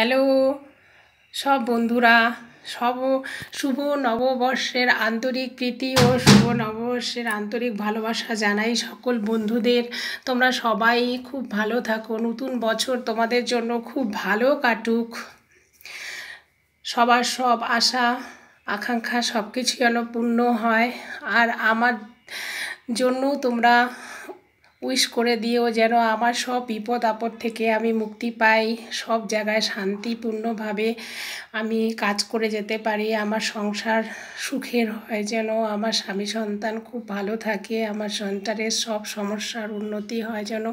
Hello সব বন্ধুরা, সব শুভ নববর্ষের আন্তরিক প্রীতি ও শুভ নববর্ষের আন্তরিক ভালোবাসা জানাই সকল বন্ধুদের। তোমরা সবাই খুব ভালো থাকো, নতুন বছর তোমাদের জন্য খুব ভালো কাটুক। সবার সব আশা আকাঙ্ক্ষা সব কিছু যেন পূর্ণ হয়। আর আমার জন্য তোমরা উইশ করে দিও যেন আমার সব বিপদ আপদ থেকে আমি মুক্তি পাই, সব জায়গায় শান্তিপূর্ণভাবে আমি কাজ করে যেতে পারি, আমার সংসার সুখের হয়, যেন আমার স্বামী সন্তান খুব ভালো থাকে, আমার সন্তানের সব সমস্যার উন্নতি হয়, যেন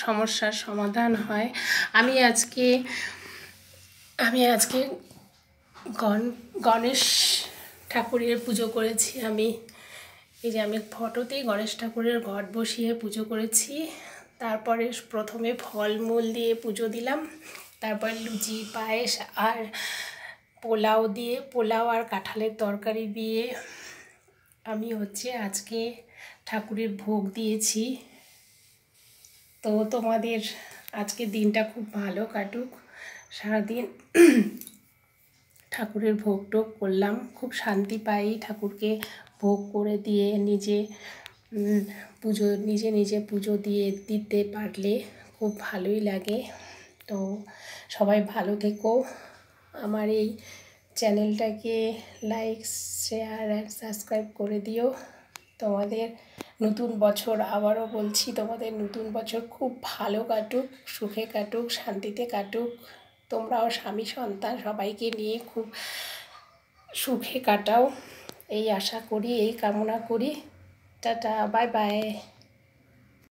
সমস্যার সমাধান হয়। আমি আজকে গণেশ ঠাকুরের পুজো করেছি। এই যে আমি ফটোতেই গণেশ ঠাকুরের ঘট বসিয়ে পুজো করেছি। তারপরে প্রথমে ফলমূল দিয়ে পুজো দিলাম, তারপর লুচি পায়েস আর পোলাও আর কাঁঠালের তরকারি দিয়ে আমি আজকে ঠাকুরের ভোগ দিয়েছি। তো তোমাদের আজকে দিনটা খুব ভালো কাটুক, সারাদিন ঠাকুরের ভোগ টোগ করলাম, খুব শান্তি পাই ঠাকুরকে ভোগ করে দিয়ে নিজে পুজো দিতে পারলে খুব ভালোই লাগে। তো সবাই ভালো থেকো, আমার এই চ্যানেলটাকে লাইক শেয়ার অ্যান্ড সাবস্ক্রাইব করে দিও। তোমাদের নতুন বছর, আবারও বলছি, তোমাদের নতুন বছর খুব ভালো কাটুক, সুখে কাটুক, শান্তিতে কাটুক। তোমরাও স্বামী সন্তান সবাইকে নিয়ে খুব সুখে কাটাও, এই আশা করি, এই কামনা করি। Tata, bye bye.